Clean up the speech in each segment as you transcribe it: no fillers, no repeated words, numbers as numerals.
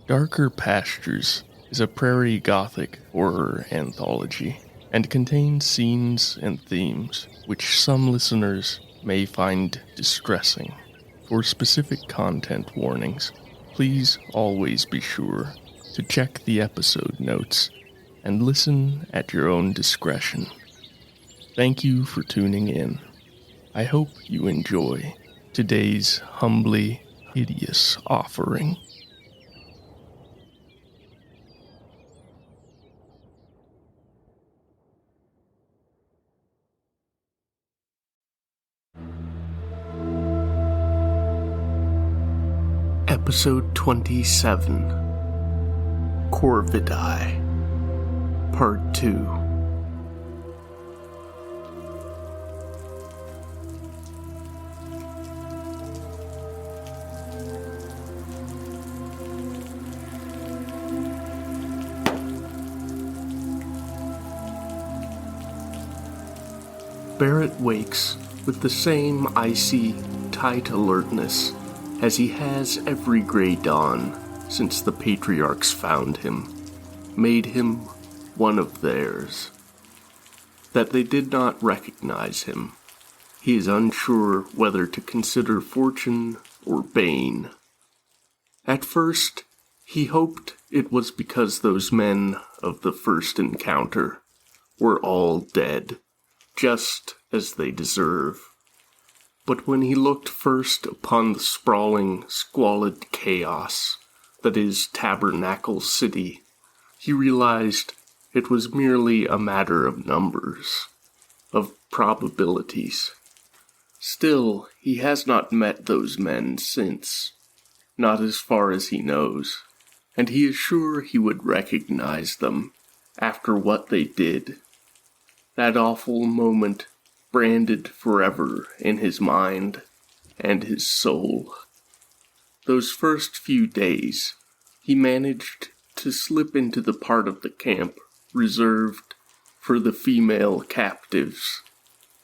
Darker Pastures is a prairie gothic horror anthology and contains scenes and themes which some listeners may find distressing. For specific content warnings, please always be sure to check the episode notes and listen at your own discretion. Thank you for tuning in. I hope you enjoy today's humbly hideous offering. Episode 27, Corvidae, Part 2. Barrett wakes with the same icy, tight alertness as he has every gray dawn since the patriarchs found him, made him one of theirs. That they did not recognize him, he is unsure whether to consider fortune or bane. At first, he hoped it was because those men of the first encounter were all dead, just as they deserve. But when he looked first upon the sprawling, squalid chaos that is Tabernacle City, he realized it was merely a matter of numbers, of probabilities. Still, he has not met those men since, not as far as he knows, and he is sure he would recognize them after what they did. That awful moment branded forever in his mind and his soul. Those first few days, he managed to slip into the part of the camp reserved for the female captives,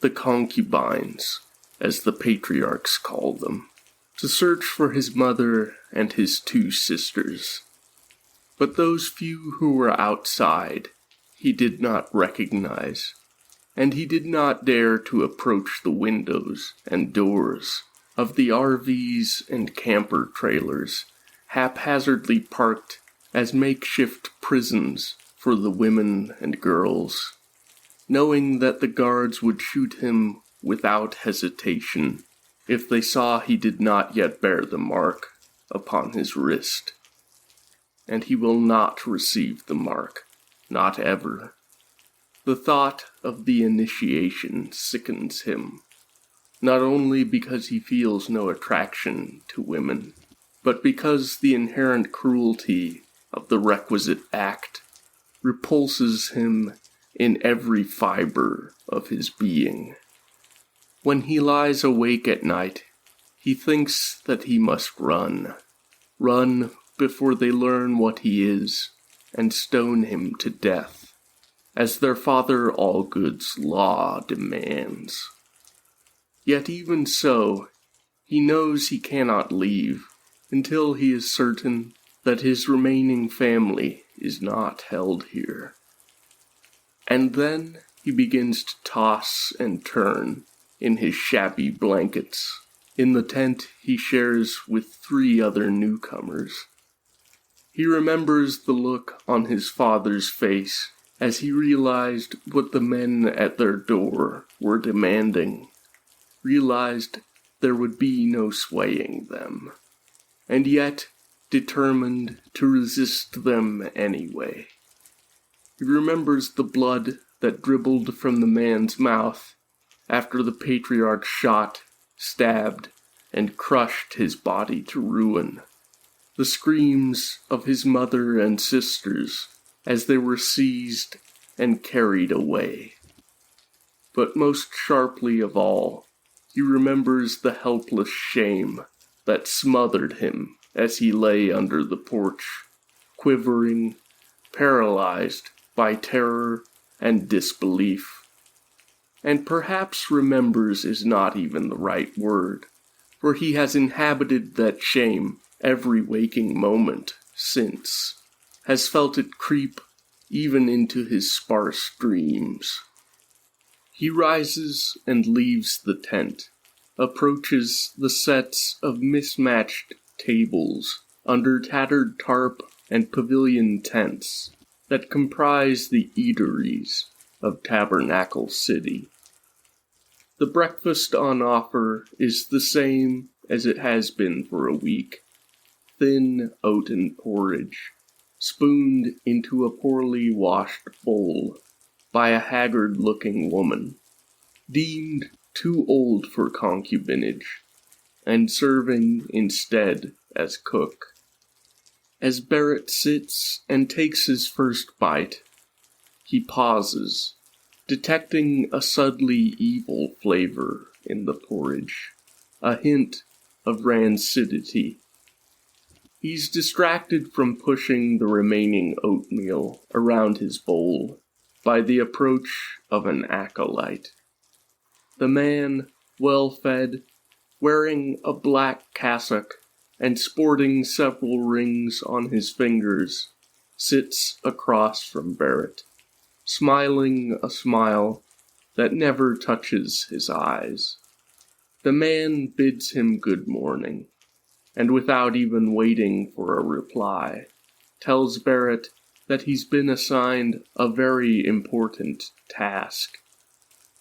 the concubines, as the patriarchs call them, to search for his mother and his two sisters. But those few who were outside, he did not recognize, and he did not dare to approach the windows and doors of the RVs and camper trailers haphazardly parked as makeshift prisons for the women and girls, knowing that the guards would shoot him without hesitation if they saw he did not yet bear the mark upon his wrist. And he will not receive the mark, not ever. The thought of the initiation sickens him, not only because he feels no attraction to women, but because the inherent cruelty of the requisite act repulses him in every fiber of his being. When he lies awake at night, he thinks that he must run before they learn what he is and stone him to death, as their father Allgood's law demands. Yet even so, he knows he cannot leave until he is certain that his remaining family is held held here. And then he begins to toss and turn in his shabby blankets, in the tent he shares with 3 other newcomers. He remembers the look on his father's face as he realized what the men at their door were demanding, realized there would be no swaying them, and yet determined to resist them anyway. He remembers the blood that dribbled from the man's mouth after the patriarch shot, stabbed, and crushed his body to ruin, the screams of his mother and sisters as they were seized and carried away. But most sharply of all, he remembers the helpless shame that smothered him as he lay under the porch, quivering, paralyzed by terror and disbelief. And perhaps remembers is not even the right word, for he has inhabited that shame every waking moment since, has felt it creep even into his sparse dreams. He rises and leaves the tent, approaches the sets of mismatched tables under tattered tarp and pavilion tents that comprise the eateries of Tabernacle City. The breakfast on offer is the same as it has been for a week. Thin oaten porridge, spooned into a poorly washed bowl by a haggard-looking woman, deemed too old for concubinage, and serving instead as cook. As Barrett sits and takes his first bite, he pauses, detecting a subtly evil flavor in the porridge, a hint of rancidity. He's distracted from pushing the remaining oatmeal around his bowl by the approach of an acolyte. The man, well-fed, wearing a black cassock and sporting several rings on his fingers, sits across from Barrett, smiling a smile that never touches his eyes. The man bids him good morning, and without even waiting for a reply, tells Barrett that he's been assigned a very important task,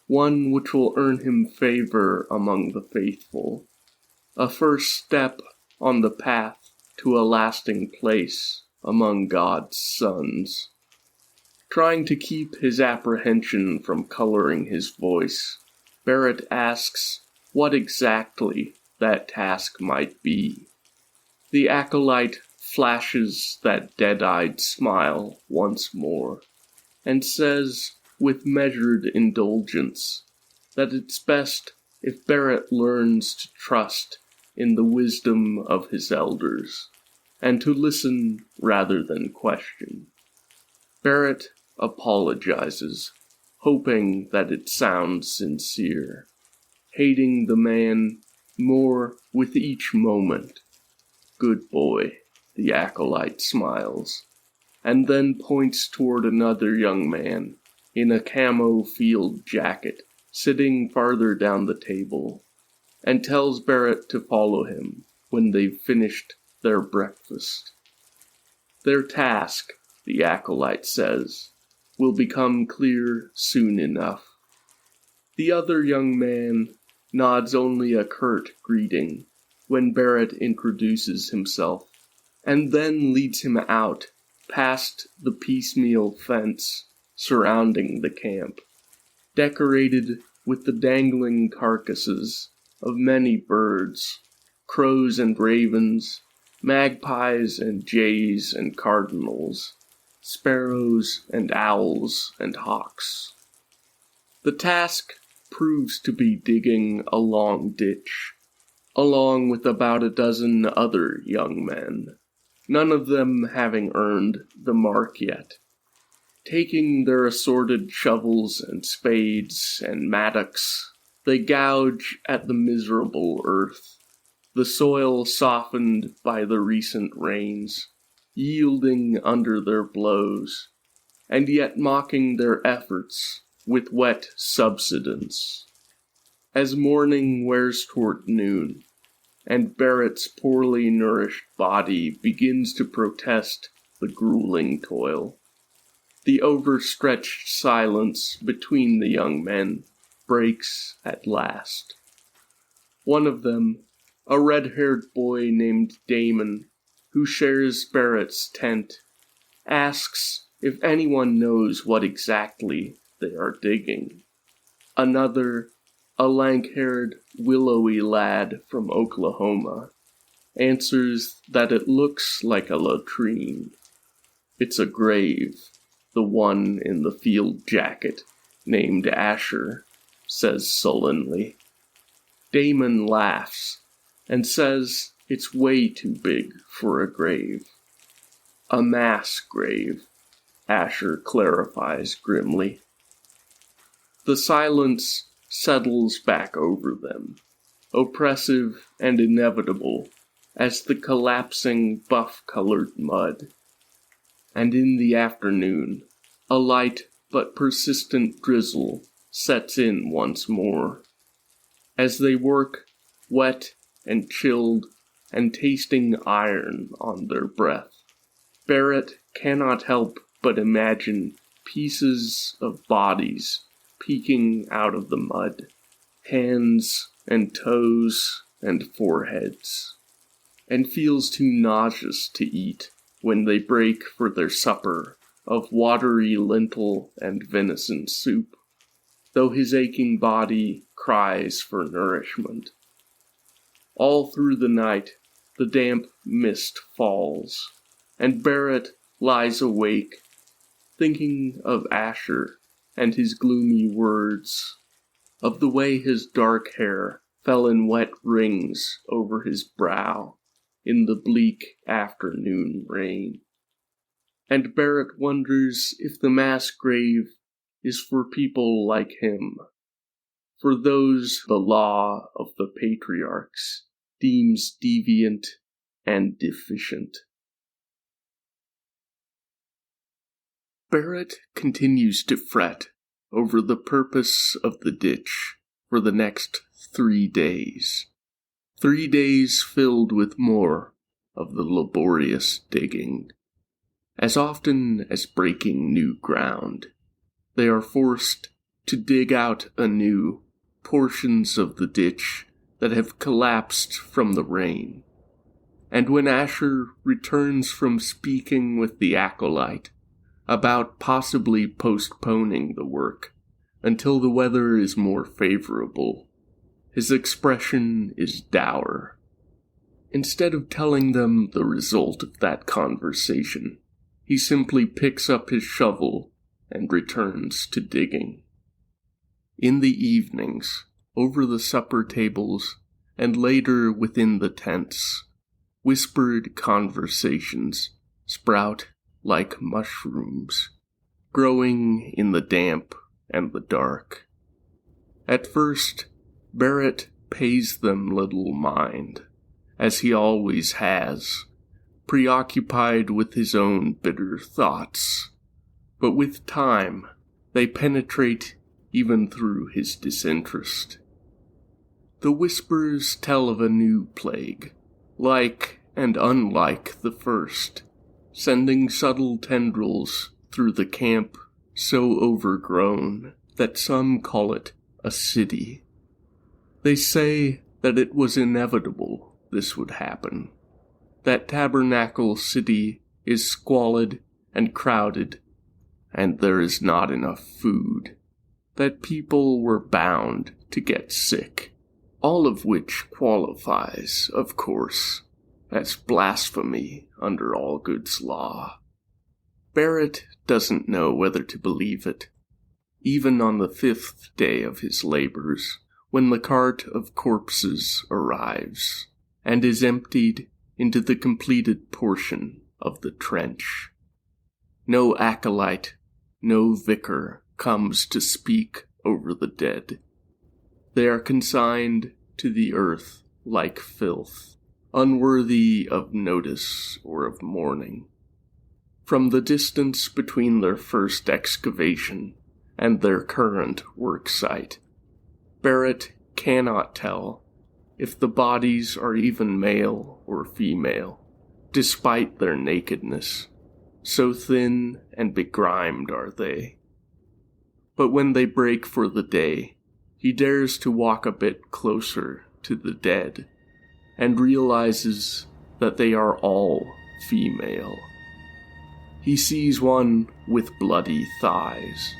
one which will earn him favor among the faithful, a first step on the path to a lasting place among God's sons. Trying to keep his apprehension from coloring his voice, Barrett asks what exactly that task might be. The acolyte flashes that dead-eyed smile once more, and says with measured indulgence that it's best if Barrett learns to trust in the wisdom of his elders, and to listen rather than question. Barrett apologizes, hoping that it sounds sincere, hating the man more with each moment. Good boy, the acolyte smiles, and then points toward another young man in a camo field jacket sitting farther down the table, and tells Barrett to follow him when they've finished their breakfast. Their task, the acolyte says, will become clear soon enough. The other young man nods only a curt greeting when Barrett introduces himself, and then leads him out past the piecemeal fence surrounding the camp, decorated with the dangling carcasses of many birds, crows and ravens, magpies and jays and cardinals, sparrows and owls and hawks. The task proves to be digging a long ditch, along with about a dozen other young men, none of them having earned the mark yet. Taking their assorted shovels and spades and mattocks, they gouge at the miserable earth, the soil softened by the recent rains, yielding under their blows, and yet mocking their efforts with wet subsidence. As morning wears toward noon, and Barrett's poorly nourished body begins to protest the grueling toil, the overstretched silence between the young men breaks at last. One of them, a red-haired boy named Damon, who shares Barrett's tent, asks if anyone knows what exactly they are digging. Another, a lank-haired, willowy lad from Oklahoma, answers that it looks like a latrine. It's a grave, the one in the field jacket, named Asher, says sullenly. Damon laughs and says it's way too big for a grave. A mass grave, Asher clarifies grimly. The silence settles back over them, oppressive and inevitable, as the collapsing buff-colored mud. And in the afternoon, a light but persistent drizzle sets in once more. As they work, wet and chilled and tasting iron on their breath, Barrett cannot help but imagine pieces of bodies peeking out of the mud, hands and toes and foreheads, and feels too nauseous to eat when they break for their supper of watery lentil and venison soup, though his aching body cries for nourishment. All through the night, the damp mist falls, and Barrett lies awake, thinking of Asher and his gloomy words, of the way his dark hair fell in wet rings over his brow in the bleak afternoon rain. And Barrett wonders if the mass grave is for people like him, for those the law of the patriarchs deems deviant and deficient. Barrett continues to fret over the purpose of the ditch for the next 3 days. 3 days filled with more of the laborious digging. As often as breaking new ground, they are forced to dig out anew portions of the ditch that have collapsed from the rain. And when Asher returns from speaking with the acolyte about possibly postponing the work until the weather is more favorable, his expression is dour. Instead of telling them the result of that conversation, he simply picks up his shovel and returns to digging. In the evenings, over the supper tables, and later within the tents, whispered conversations sprout like mushrooms, growing in the damp and the dark. At first, Barrett pays them little mind, as he always has, preoccupied with his own bitter thoughts. But with time, they penetrate even through his disinterest. The whispers tell of a new plague, like and unlike the first, sending subtle tendrils through the camp so overgrown that some call it a city. They say that it was inevitable this would happen, that Tabernacle City is squalid and crowded, and there is not enough food, that people were bound to get sick, all of which qualifies, of course, as blasphemy under Allgood's law. Barrett doesn't know whether to believe it, even on the 5th day of his labors, when the cart of corpses arrives and is emptied into the completed portion of the trench. No acolyte, no vicar comes to speak over the dead. They are consigned to the earth like filth, unworthy of notice or of mourning. From the distance between their first excavation and their current work site, Barrett cannot tell if the bodies are even male or female, despite their nakedness. So thin and begrimed are they. But when they break for the day, he dares to walk a bit closer to the dead, and realizes that they are all female. He sees one with bloody thighs,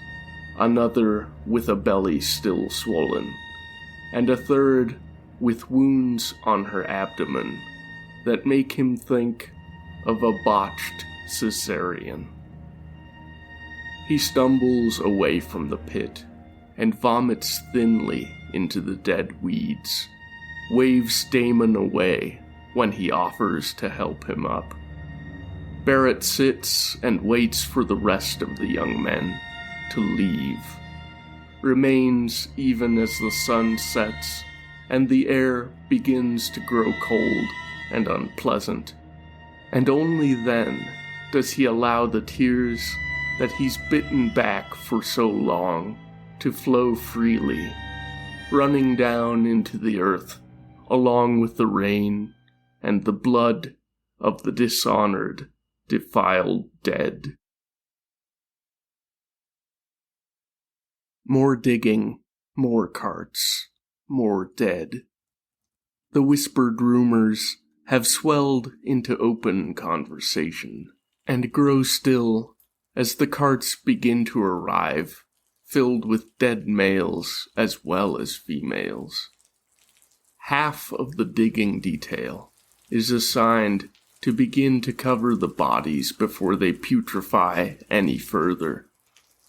another with a belly still swollen, and a third with wounds on her abdomen that make him think of a botched cesarean. He stumbles away from the pit and vomits thinly into the dead weeds, waves Damon away when he offers to help him up. Barrett sits and waits for the rest of the young men to leave, remains even as the sun sets and the air begins to grow cold and unpleasant, and only then does he allow the tears that he's bitten back for so long to flow freely, running down into the earth along with the rain and the blood of the dishonored, defiled dead. More digging, more carts, more dead. The whispered rumors have swelled into open conversation, and grow still as the carts begin to arrive, filled with dead males as well as females. Half of the digging detail is assigned to begin to cover the bodies before they putrefy any further,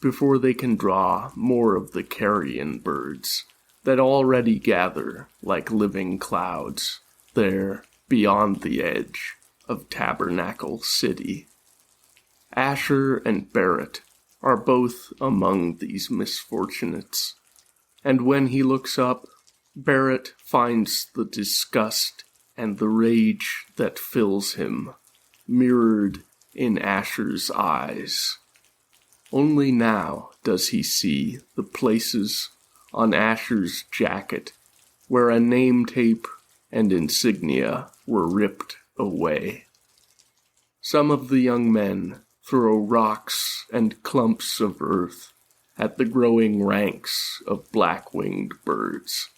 before they can draw more of the carrion birds that already gather like living clouds there beyond the edge of Tabernacle City. Asher and Barrett are both among these misfortunates, and when he looks up, Barrett finds the disgust and the rage that fills him, mirrored in Asher's eyes. Only now does he see the places on Asher's jacket where a name tape and insignia were ripped away. Some of the young men throw rocks and clumps of earth at the growing ranks of black-winged birds,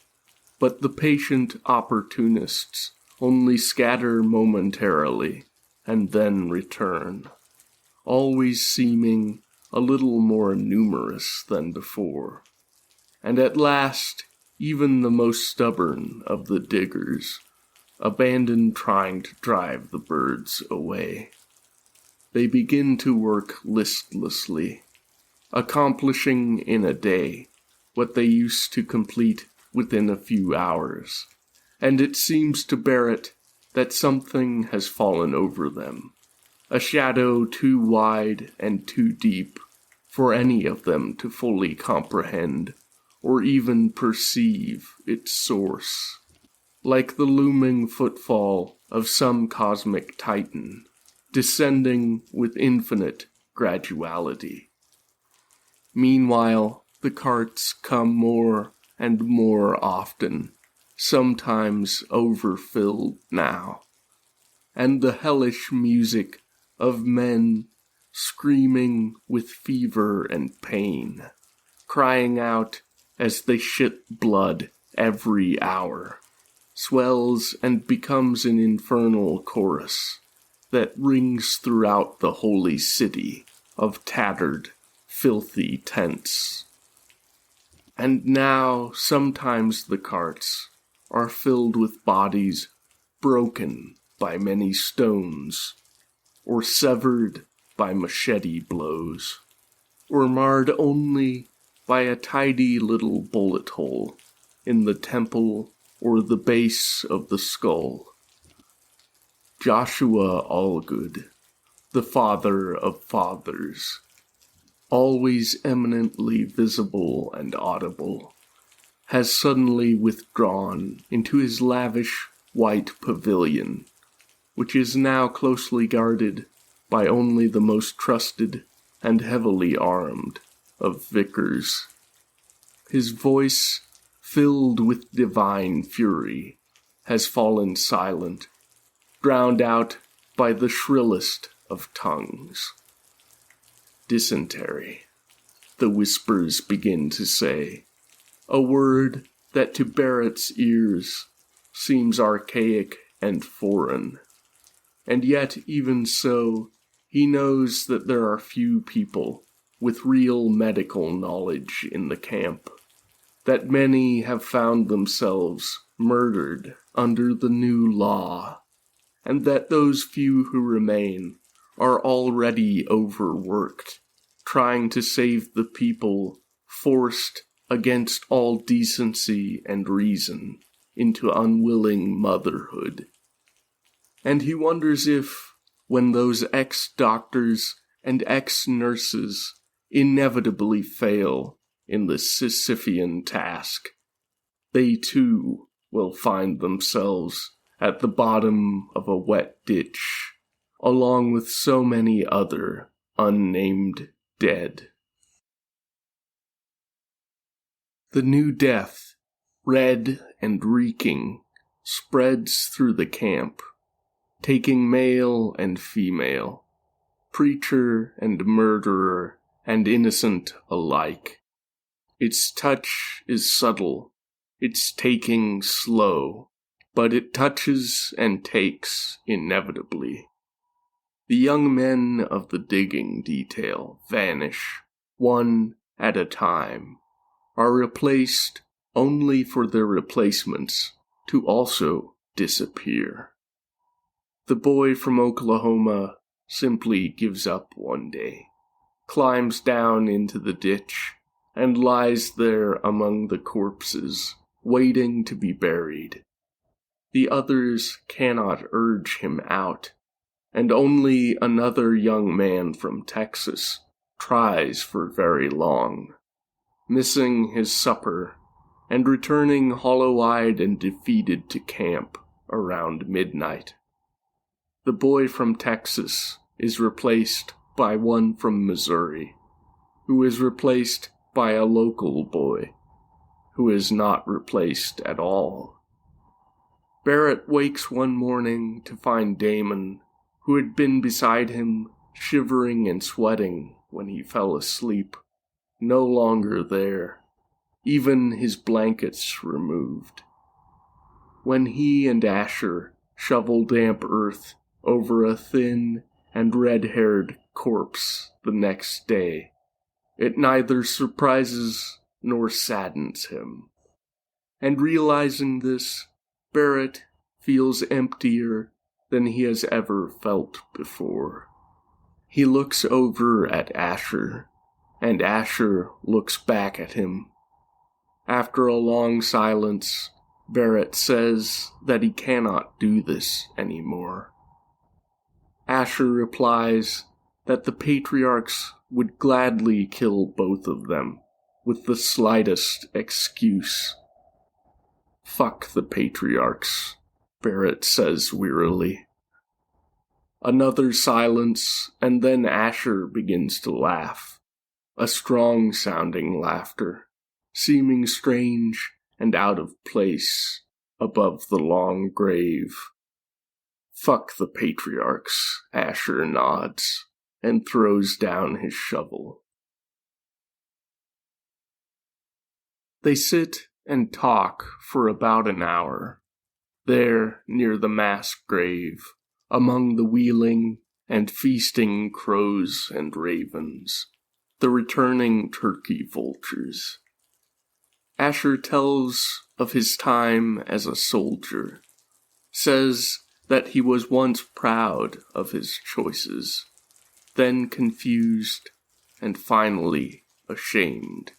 but the patient opportunists only scatter momentarily and then return, always seeming a little more numerous than before. And at last, even the most stubborn of the diggers abandon trying to drive the birds away. They begin to work listlessly, accomplishing in a day what they used to complete within a few hours, and it seems to Barrett that something has fallen over them, a shadow too wide and too deep for any of them to fully comprehend or even perceive its source, like the looming footfall of some cosmic titan, descending with infinite graduality. Meanwhile, the carts come more and more often, sometimes overfilled now, and the hellish music of men screaming with fever and pain, crying out as they shit blood every hour, swells and becomes an infernal chorus that rings throughout the holy city of tattered, filthy tents. And now sometimes the carts are filled with bodies broken by many stones, or severed by machete blows, or marred only by a tidy little bullet hole in the temple or the base of the skull. Joshua Allgood, the father of fathers, always eminently visible and audible, has suddenly withdrawn into his lavish white pavilion, which is now closely guarded by only the most trusted and heavily armed of vicars. His voice, filled with divine fury, has fallen silent, drowned out by the shrillest of tongues. Dysentery, the whispers begin to say, a word that to Barrett's ears seems archaic and foreign. And yet, even so, he knows that there are few people with real medical knowledge in the camp, that many have found themselves murdered under the new law, and that those few who remain are already overworked, trying to save the people forced against all decency and reason into unwilling motherhood. And he wonders if, when those ex-doctors and ex-nurses inevitably fail in the Sisyphean task, they too will find themselves at the bottom of a wet ditch, along with so many other unnamed dead. The new death, red and reeking, spreads through the camp, taking male and female, preacher and murderer and innocent alike. Its touch is subtle, its taking slow, but it touches and takes inevitably. The young men of the digging detail vanish, one at a time, are replaced only for their replacements to also disappear. The boy from Oklahoma simply gives up one day, climbs down into the ditch, and lies there among the corpses, waiting to be buried. The others cannot urge him out, and only another young man from Texas tries for very long, missing his supper and returning hollow-eyed and defeated to camp around midnight. The boy from Texas is replaced by one from Missouri, who is replaced by a local boy, who is not replaced at all. Barrett wakes one morning to find Damon, who had been beside him, shivering and sweating when he fell asleep, no longer there, even his blankets removed. When he and Asher shovel damp earth over a thin and red-haired corpse the next day, it neither surprises nor saddens him. And realizing this, Barrett feels emptier than he has ever felt before. He looks over at Asher, and Asher looks back at him. After a long silence, Barrett says that he cannot do this anymore. Asher replies that the patriarchs would gladly kill both of them with the slightest excuse. "Fuck the patriarchs," Barrett says wearily. Another silence, and then Asher begins to laugh, a strong-sounding laughter, seeming strange and out of place above the long grave. "Fuck the patriarchs," Asher nods, and throws down his shovel. They sit and talk for about an hour, there near the mass grave, among the wheeling and feasting crows and ravens, the returning turkey vultures. Asher tells of his time as a soldier, says that he was once proud of his choices, then confused, and finally ashamed,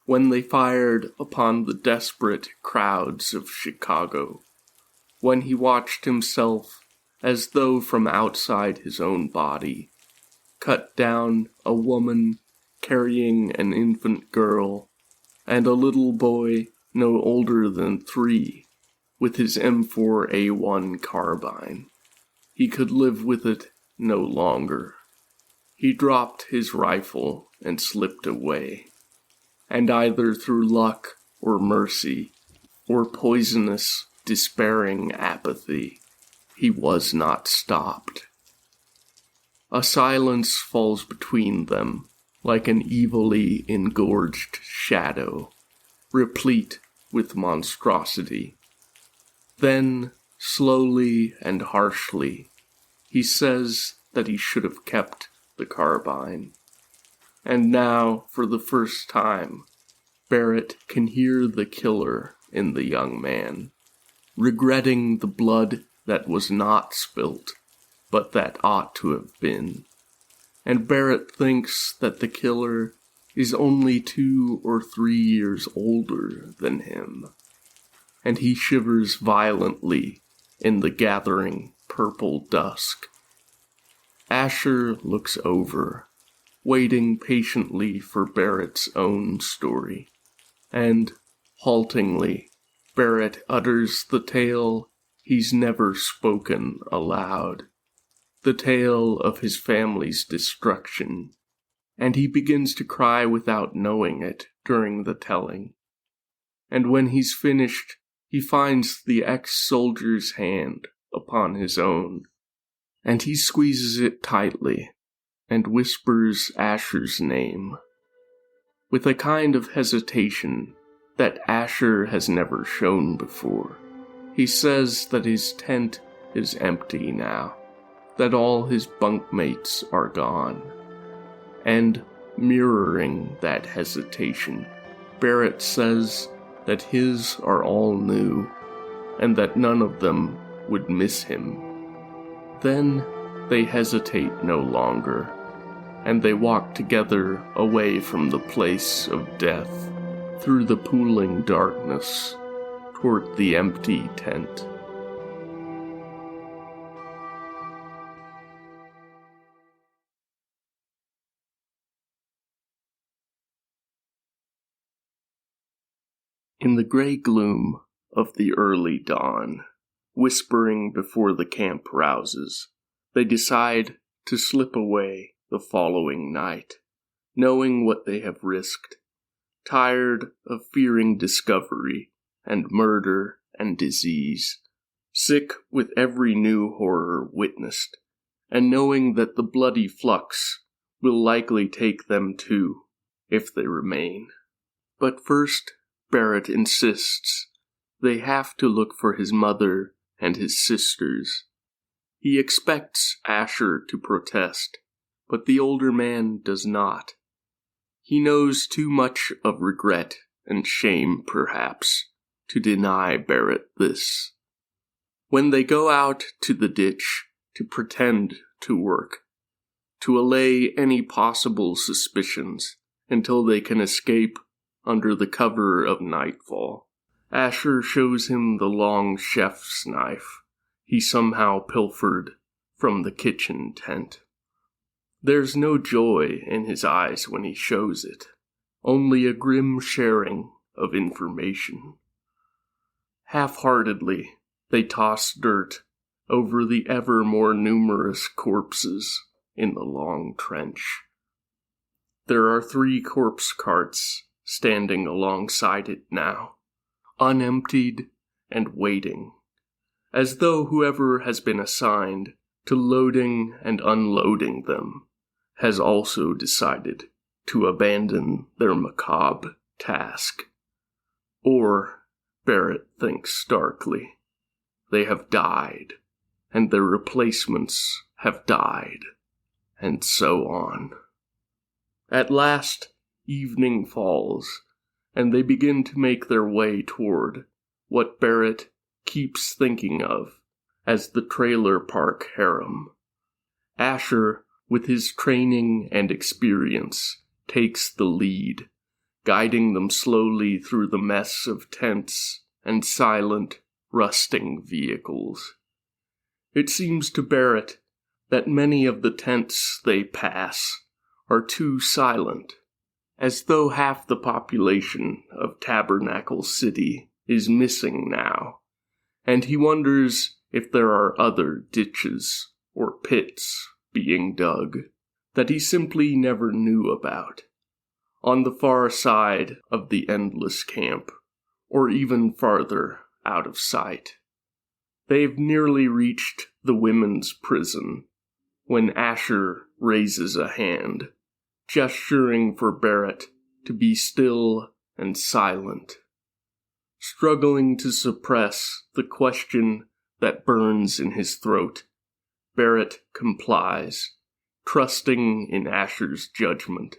when they fired upon the desperate crowds of Chicago, when he watched himself as though from outside his own body, cut down a woman carrying an infant girl and a little boy no older than 3, with his M4A1 carbine. He could live with it no longer. He dropped his rifle and slipped away, and either through luck or mercy, or poisonous, despairing apathy, he was not stopped. A silence falls between them, like an evilly engorged shadow, replete with monstrosity. Then, slowly and harshly, he says that he should have kept the carbine. And now, for the first time, Barrett can hear the killer in the young man, regretting the blood that was not spilt, but that ought to have been. And Barrett thinks that the killer is only 2 or 3 years older than him, and he shivers violently in the gathering purple dusk. Asher looks over, waiting patiently for Barrett's own story, and, haltingly, Barrett utters the tale he's never spoken aloud. The tale of his family's destruction, and he begins to cry without knowing it during the telling. And when he's finished, he finds the ex-soldier's hand upon his own, and he squeezes it tightly and whispers Asher's name, with a kind of hesitation that Asher has never shown before. He says that his tent is empty now, that all his bunkmates are gone. And, mirroring that hesitation, Barrett says that his are all new, and that none of them would miss him. Then they hesitate no longer, and they walk together away from the place of death, through the pooling darkness, toward the empty tent. In the gray gloom of the early dawn, whispering before the camp rouses, they decide to slip away the following night, knowing what they have risked, tired of fearing discovery and murder and disease, sick with every new horror witnessed, and knowing that the bloody flux will likely take them too, if they remain. But first, Barrett insists they have to look for his mother and his sisters. He expects Asher to protest, but the older man does not. He knows too much of regret and shame, perhaps, to deny Barrett this. When they go out to the ditch to pretend to work, to allay any possible suspicions until they can escape under the cover of nightfall, Asher shows him the long chef's knife he somehow pilfered from the kitchen tent. There's no joy in his eyes when he shows it, only a grim sharing of information. Half-heartedly, they toss dirt over the ever more numerous corpses in the long trench. There are 3 corpse carts standing alongside it now, unemptied and waiting, as though whoever has been assigned to loading and unloading them has also decided to abandon their macabre task. Or, Barrett thinks darkly, they have died, and their replacements have died, and so on. At last, evening falls, and they begin to make their way toward what Barrett keeps thinking of as the trailer park harem. Asher, with his training and experience, takes the lead, guiding them slowly through the mess of tents and silent, rusting vehicles. It seems to Barrett that many of the tents they pass are too silent, as though half the population of Tabernacle City is missing now, and he wonders if there are other ditches or pits being dug that he simply never knew about, on the far side of the endless camp, or even farther out of sight. They've nearly reached the women's prison when Asher raises a hand, gesturing for Barrett to be still and silent. Struggling to suppress the question that burns in his throat, Barrett complies, trusting in Asher's judgment.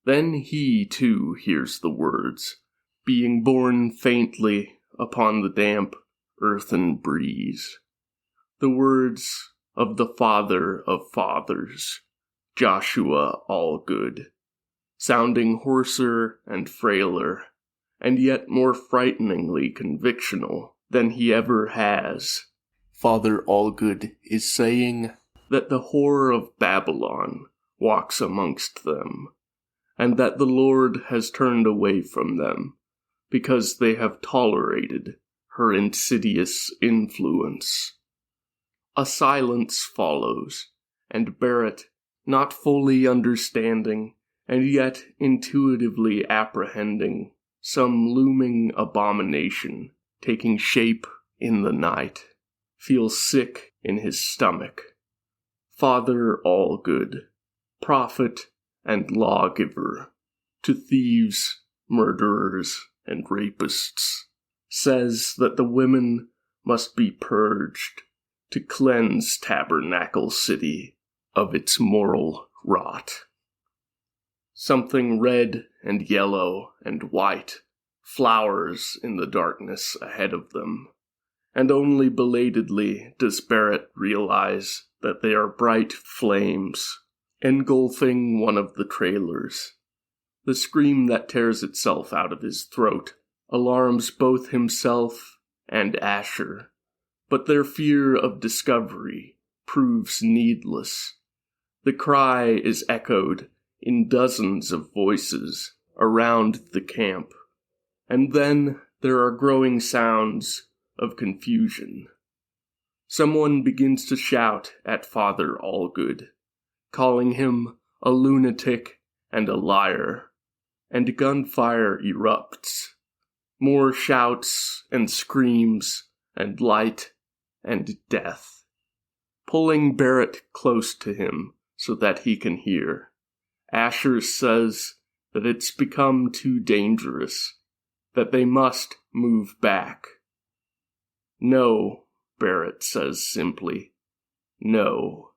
Then he, too, hears the words, being borne faintly upon the damp earthen breeze. The words of the father of fathers, Joshua Allgood, sounding hoarser and frailer, and yet more frighteningly convictional than he ever has. Father Allgood is saying that the whore of Babylon walks amongst them, and that the Lord has turned away from them, because they have tolerated her insidious influence. A silence follows, and Barrett, not fully understanding and yet intuitively apprehending some looming abomination taking shape in the night, feels sick in his stomach. Father Allgood, prophet and lawgiver, to thieves, murderers, and rapists, says that the women must be purged to cleanse Tabernacle City of its moral rot. Something red and yellow and white flowers in the darkness ahead of them, and only belatedly does Barrett realize that they are bright flames engulfing one of the trailers. The scream that tears itself out of his throat alarms both himself and Asher, but their fear of discovery proves needless. The cry is echoed in dozens of voices around the camp, and then there are growing sounds of confusion. Someone begins to shout at Father Allgood, calling him a lunatic and a liar, and gunfire erupts. More shouts and screams and light and death, pulling Barrett close to him so that he can hear. Asher says that it's become too dangerous, that they must move back. No, Barrett says simply. No.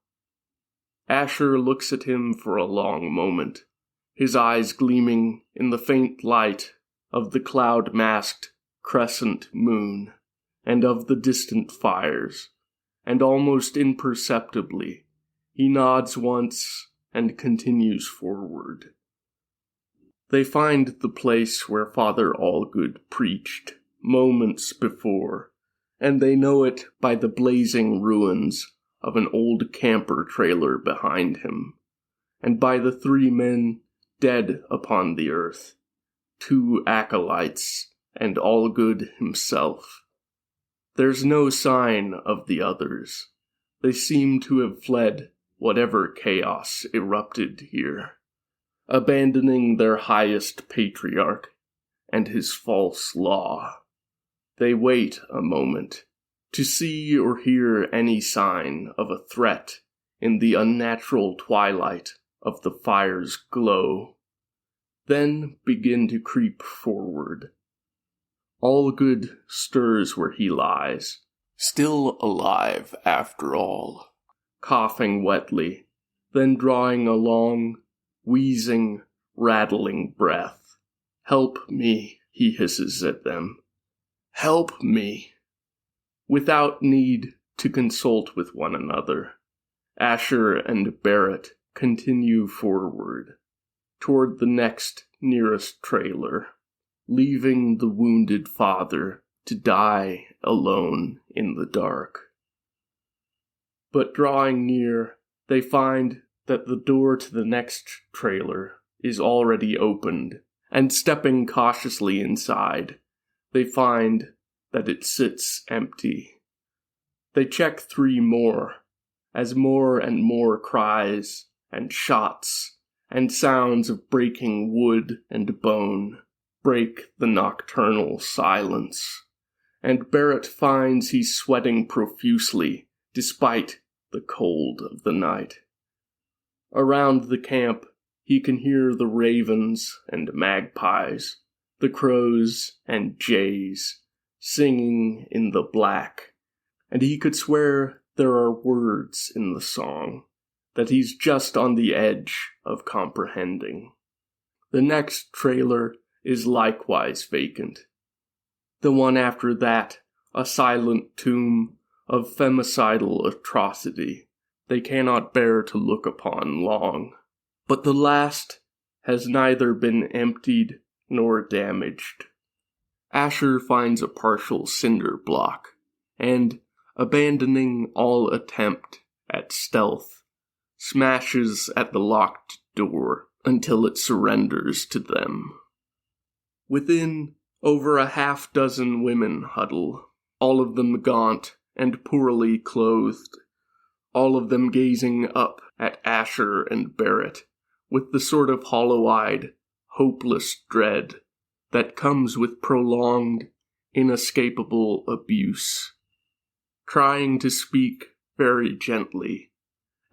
Asher looks at him for a long moment, his eyes gleaming in the faint light of the cloud-masked crescent moon and of the distant fires, and almost imperceptibly, he nods once and continues forward. They find the place where Father Allgood preached moments before, and they know it by the blazing ruins of an old camper trailer behind him, and by the 3 men dead upon the earth, 2 acolytes and Allgood himself. There's no sign of the others. They seem to have fled whatever chaos erupted here, abandoning their highest patriarch and his false law. They wait a moment to see or hear any sign of a threat in the unnatural twilight of the fire's glow, then begin to creep forward. Allgood stirs where he lies, still alive after all, coughing wetly, then drawing a long, wheezing, rattling breath. "Help me," he hisses at them. "Help me." Without need to consult with one another, Asher and Barrett continue forward, toward the next nearest trailer, leaving the wounded father to die alone in the dark. But drawing near, they find that the door to the next trailer is already opened, and stepping cautiously inside, they find that it sits empty. They check 3 more, as more and more cries and shots and sounds of breaking wood and bone break the nocturnal silence, and Barrett finds he's sweating profusely despite the cold of the night. Around the camp, he can hear the ravens and magpies, the crows and jays, singing in the black, and he could swear there are words in the song that he's just on the edge of comprehending. The next trailer is likewise vacant. The one after that, a silent tomb of femicidal atrocity they cannot bear to look upon long. But the last has neither been emptied nor damaged. Asher finds a partial cinder block, and, abandoning all attempt at stealth, smashes at the locked door until it surrenders to them. Within, Over a half-dozen women huddle, all of them gaunt and poorly clothed, all of them gazing up at Asher and Barrett with the sort of hollow-eyed, hopeless dread that comes with prolonged, inescapable abuse. Trying to speak very gently,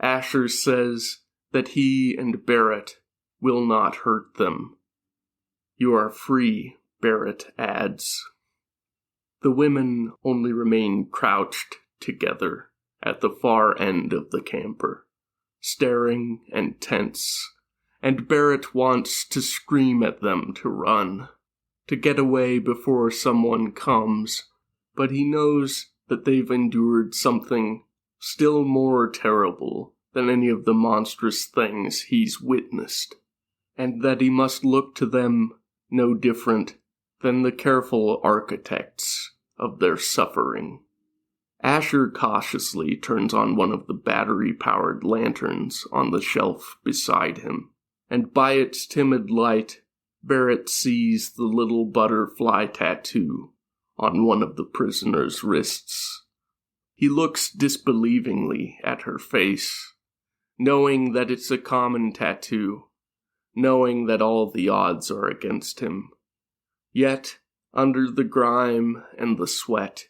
Asher says that he and Barrett will not hurt them. "You are free," Barrett adds. The women only remain crouched together at the far end of the camper, staring and tense, and Barrett wants to scream at them to run, to get away before someone comes, but he knows that they've endured something still more terrible than any of the monstrous things he's witnessed, and that he must look to them no different than the careful architects of their suffering. Asher cautiously turns on one of the battery-powered lanterns on the shelf beside him, and by its timid light, Barrett sees the little butterfly tattoo on one of the prisoner's wrists. He looks disbelievingly at her face, knowing that it's a common tattoo, knowing that all the odds are against him. Yet, under the grime and the sweat,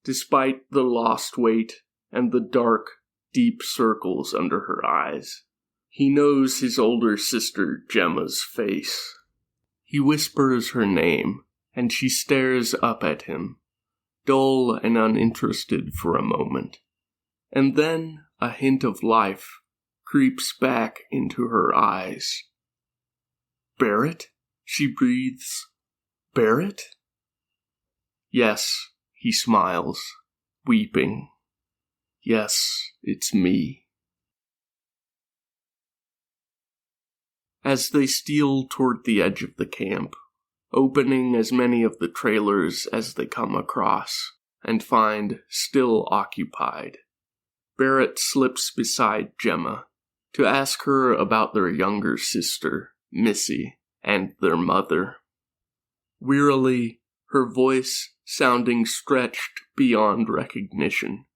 despite the lost weight and the dark, deep circles under her eyes, he knows his older sister Gemma's face. He whispers her name, and she stares up at him, dull and uninterested for a moment. And then a hint of life creeps back into her eyes. "Barrett?" she breathes. "Barrett?" "Yes," he smiles, weeping. "Yes, it's me." As they steal toward the edge of the camp, opening as many of the trailers as they come across, and find still occupied, Barrett slips beside Gemma to ask her about their younger sister, Missy, and their mother. Wearily, her voice sounding stretched beyond recognition,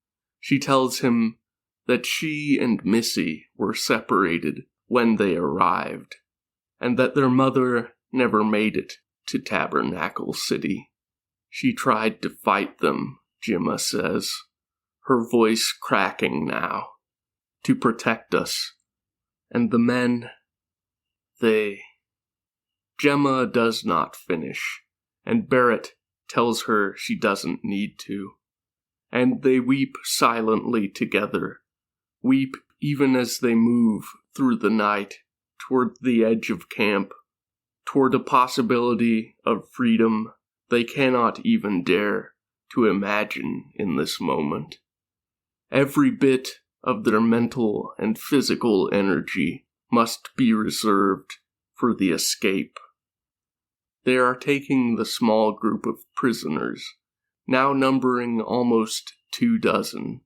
she tells him that she and Missy were separated when they arrived, and that their mother never made it to Tabernacle City. "She tried to fight them," Gemma says, her voice cracking now, "to protect us. And the men, they..." Gemma does not finish, and Barrett tells her she doesn't need to. And they weep silently together, weep even as they move through the night toward the edge of camp, toward a possibility of freedom they cannot even dare to imagine in this moment. Every bit of their mental and physical energy must be reserved for the escape. They are taking the small group of prisoners, now numbering almost 24,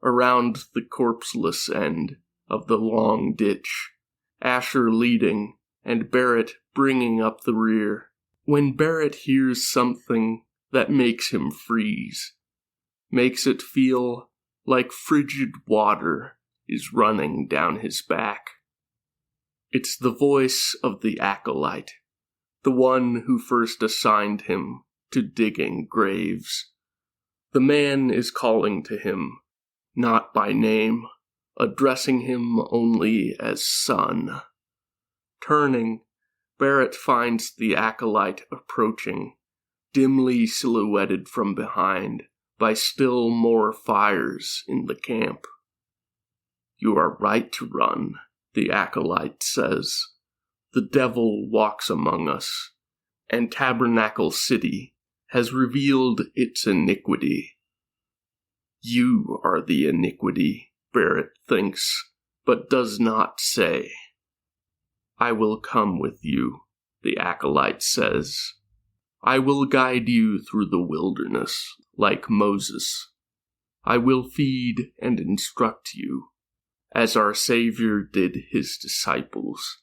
around the corpseless end of the long ditch, Asher leading and Barrett bringing up the rear, when Barrett hears something that makes him freeze, makes it feel like frigid water is running down his back. It's the voice of the acolyte, the one who first assigned him to digging graves. The man is calling to him, not by name, addressing him only as son. Turning, Barrett finds the acolyte approaching, dimly silhouetted from behind by still more fires in the camp. "You are right to run," the acolyte says. "The devil walks among us, and Tabernacle City has revealed its iniquity." "You are the iniquity," Barrett thinks, but does not say. "I will come with you," the acolyte says. "I will guide you through the wilderness, like Moses. I will feed and instruct you, as our Savior did his disciples."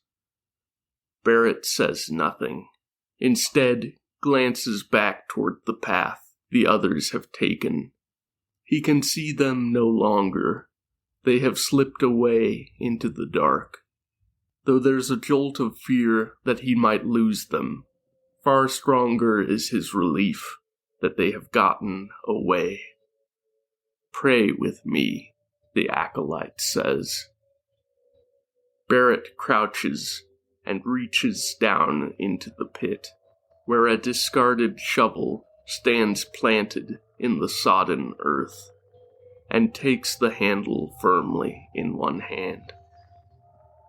Barrett says nothing. Instead, glances back toward the path the others have taken. He can see them no longer. They have slipped away into the dark. Though there's a jolt of fear that he might lose them, far stronger is his relief that they have gotten away. "Pray with me," the acolyte says. Barrett crouches and reaches down into the pit, where a discarded shovel stands planted in the sodden earth, and takes the handle firmly in one hand.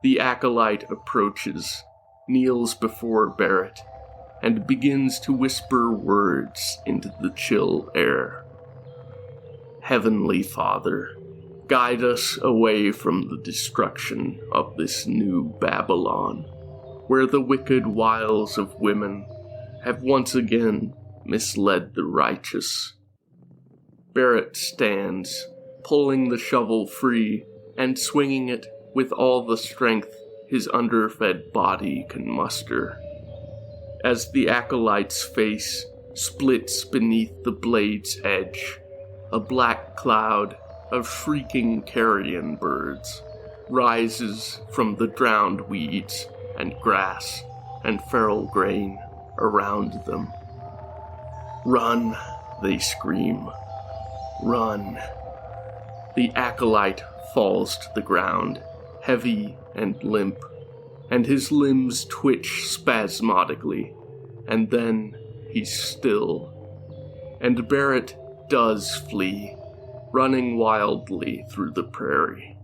The acolyte approaches, kneels before Barrett, and begins to whisper words into the chill air. "Heavenly Father, guide us away from the destruction of this new Babylon, where the wicked wiles of women have once again misled the righteous." Barrett stands, pulling the shovel free and swinging it with all the strength his underfed body can muster. As the acolyte's face splits beneath the blade's edge, a black cloud of shrieking carrion birds rises from the drowned weeds and grass and feral grain around them. "Run," they scream. "Run." The acolyte falls to the ground, heavy and limp, and his limbs twitch spasmodically, and then he's still. And Barrett does flee, running wildly through the prairie,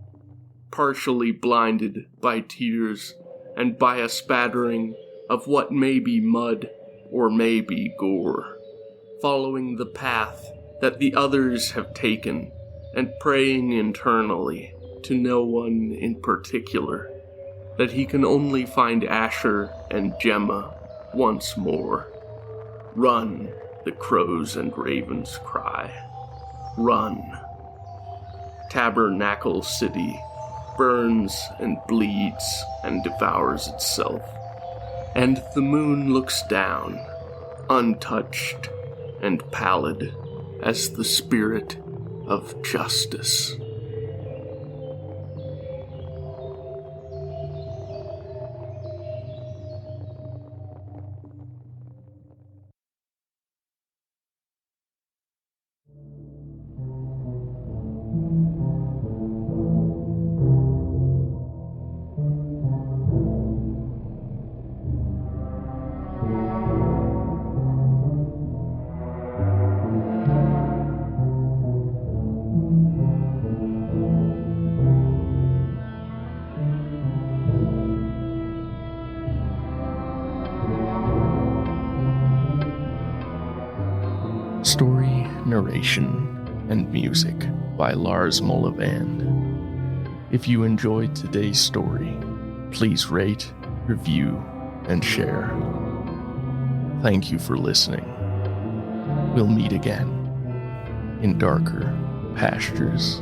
partially blinded by tears and by a spattering of what may be mud or may be gore, following the path that the others have taken and praying internally to no one in particular, that he can only find Asher and Gemma once more. "Run," the crows and ravens cry. "Run." Tabernacle City burns and bleeds and devours itself, and the moon looks down, untouched and pallid as the spirit of justice. Story, narration, and music by Lars Mollevand. If you enjoyed today's story, please rate, review, and share. Thank you for listening. We'll meet again in darker pastures.